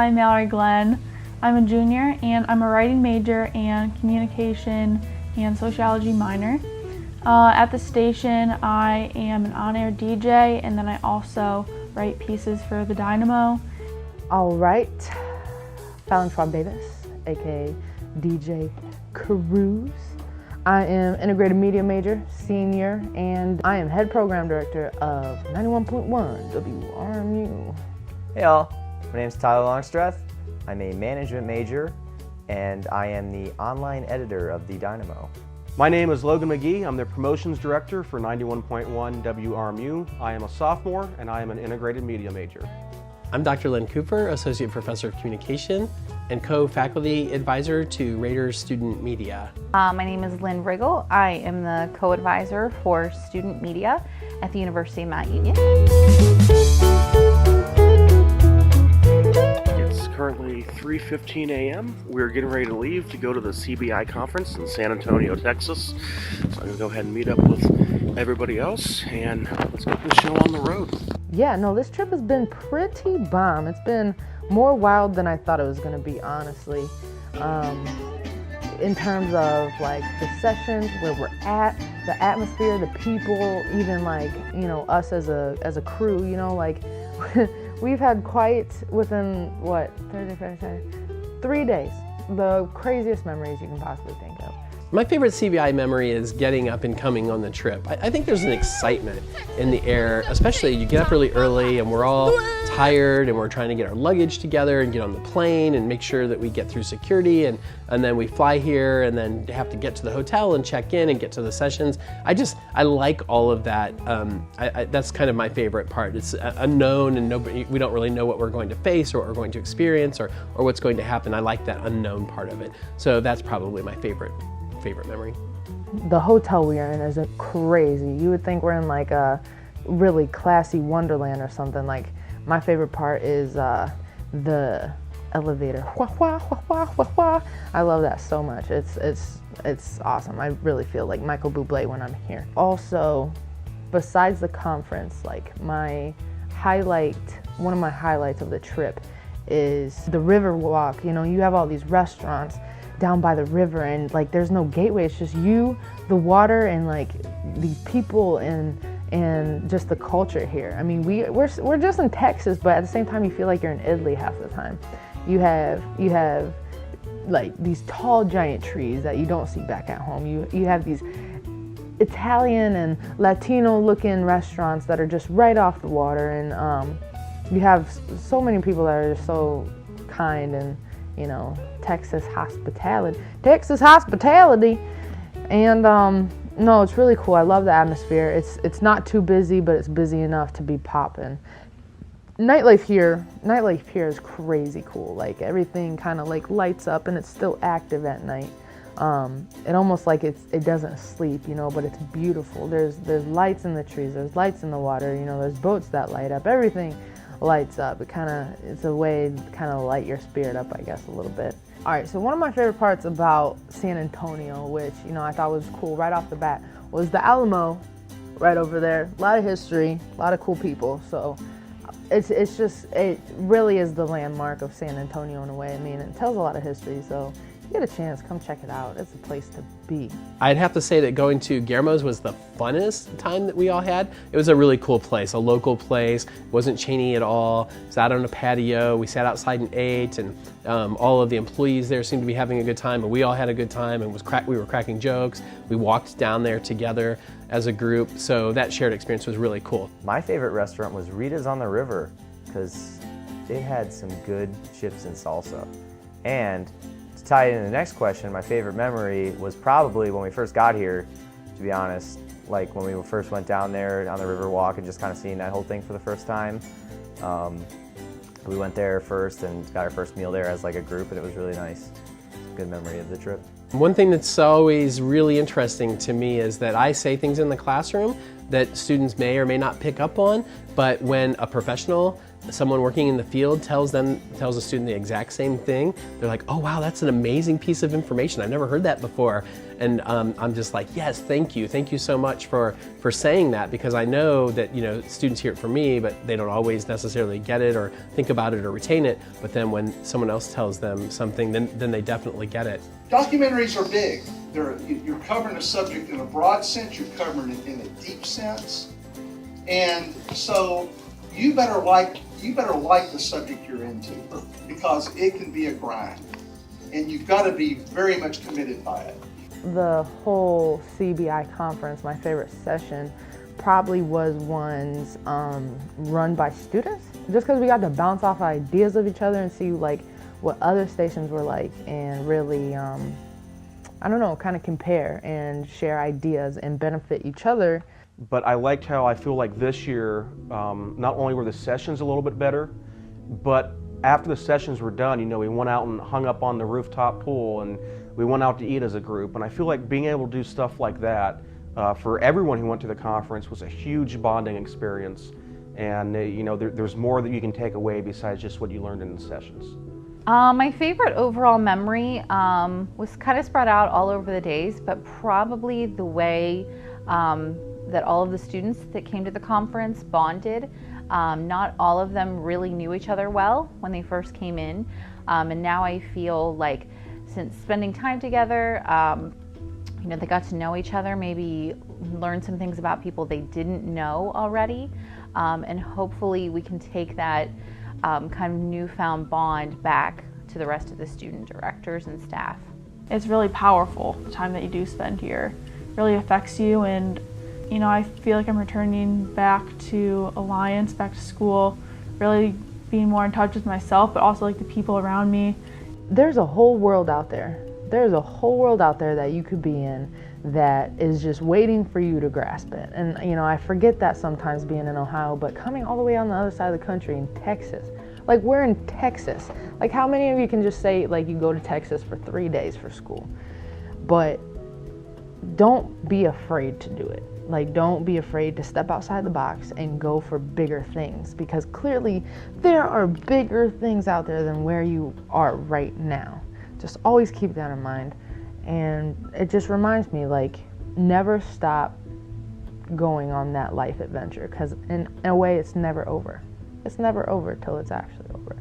I'm Mallory Glenn. I'm a junior and I'm a writing major and communication and sociology minor. At the station, I am an on-air DJ, and then I also write pieces for the Dynamo. All right, Fallon Schwab Davis, aka DJ Cruise. I am integrated media major, senior, and I am head program director of 91.1 WAMU. Hey all, my name is Longstreth. I'm a management major, and I am the online editor of the Dynamo. My name is Logan McGee. I'm the promotions director for 91.1 WRMU. I am a sophomore and I am an integrated media major. I'm Dr. Lynn Cooper, Associate Professor of Communication and co-faculty advisor to Raiders Student Media. My name is Lynn Riggle. I am the co-advisor for student media at the University of Mount Union. It's currently 3:15 a.m. We're getting ready to leave to go to the CBI Conference in San Antonio, Texas. So I'm going to go ahead and meet up with everybody else and let's get this show on the road. Yeah, no, this trip has been pretty bomb. It's been more wild than I thought it was going to be, honestly. In terms of like the sessions, where we're at, the atmosphere, the people, even like, you know, us as a crew, you know, like we've had quite within what, Thursday, Friday, Saturday, 3 days, the craziest memories you can possibly think of. My favorite CBI memory is getting up and coming on the trip. I think there's an excitement in the air, especially you get up really early and we're all tired and we're trying to get our luggage together and get on the plane and make sure that we get through security and then we fly here and then have to get to the hotel and check in and get to the sessions. I like all of that. That's kind of my favorite part. It's unknown and we don't really know what we're going to face or what we're going to experience or what's going to happen. I like that unknown part of it. So that's probably my favorite memory. The hotel we are in is crazy. You would think we're in like a really classy Wonderland or something. Like my favorite part is the elevator. Wah, wah, wah, wah, wah, wah. I love that so much. It's awesome. I really feel like Michael Bublé when I'm here. Also, besides the conference, like one of my highlights of the trip is the river walk. You know, you have all these restaurants down by the river and like there's no gateway, it's just you, the water, and like these people and just the culture here. I mean, we're just in Texas, but at the same time you feel like you're in Italy half the time. You have like these tall giant trees that you don't see back at home. You have these Italian and Latino looking restaurants that are just right off the water, and you have so many people that are just so kind and, you know, Texas hospitality. And no, it's really cool. I love the atmosphere. It's not too busy, but it's busy enough to be popping. Nightlife here is crazy cool. Like everything kind of like lights up and it's still active at night. It almost like it doesn't sleep, you know, but it's beautiful. There's lights in the trees, there's lights in the water, you know, there's boats that light up, everything lights up. It's a way to kind of light your spirit up, I guess, a little bit. All right, so one of my favorite parts about San Antonio, which, you know, I thought was cool right off the bat, was the Alamo right over there. A lot of history, a lot of cool people. So it really is the landmark of San Antonio in a way. I mean, it tells a lot of history, so if you get a chance, come check it out. It's a place to be. I'd have to say that going to Guillermo's was the funnest time that we all had. It was a really cool place, a local place. It wasn't chainy at all. It was out on a patio. We sat outside and ate, and all of the employees there seemed to be having a good time, and we all had a good time, and we were cracking jokes. We walked down there together as a group, so that shared experience was really cool. My favorite restaurant was Rita's on the River because they had some good chips and salsa. And to tie into the next question, my favorite memory was probably when we first got here, to be honest, like when we first went down there on the river walk and just kind of seeing that whole thing for the first time. We went there first and got our first meal there as like a group, and it was really nice. Good memory of the trip. One thing that's always really interesting to me is that I say things in the classroom that students may or may not pick up on, but when a professional someone working in the field tells a student the exact same thing, they're like, oh wow, that's an amazing piece of information. I've never heard that before. And I'm just like, yes, thank you so much for saying that, because I know that students hear it from me, but they don't always necessarily get it or think about it or retain it. But then when someone else tells them something, then they definitely get it. Documentaries are big. You're covering a subject in a broad sense, you're covering it in a deep sense, and so you better like the subject you're into, because it can be a grind, and you've got to be very much committed by it. The whole CBI conference, my favorite session, probably was ones run by students, just because we got to bounce off ideas of each other and see like what other stations were like, and really, I don't know, kind of compare and share ideas and benefit each other. But I liked how I feel like this year, not only were the sessions a little bit better, but after the sessions were done, we went out and hung up on the rooftop pool, and we went out to eat as a group. And I feel like being able to do stuff like that for everyone who went to the conference was a huge bonding experience. And there's more that you can take away besides just what you learned in the sessions. My favorite overall memory was kind of spread out all over the days, but probably the way that all of the students that came to the conference bonded. Not all of them really knew each other well when they first came in, and now I feel like since spending time together, they got to know each other, maybe learn some things about people they didn't know already, and hopefully we can take that kind of newfound bond back to the rest of the student directors and staff. It's really powerful, the time that you do spend here. It really affects you, and I feel like I'm returning back to Alliance, back to school, really being more in touch with myself, but also like the people around me. There's a whole world out there. There's a whole world out there that you could be in that is just waiting for you to grasp it. And I forget that sometimes being in Ohio, but coming all the way on the other side of the country in Texas, like we're in Texas. Like how many of you can just say like you go to Texas for 3 days for school? But don't be afraid to do it. Like, don't be afraid to step outside the box and go for bigger things, because clearly there are bigger things out there than where you are right now. Just always keep that in mind. And it just reminds me, like, never stop going on that life adventure, because in a way it's never over. It's never over till it's actually over.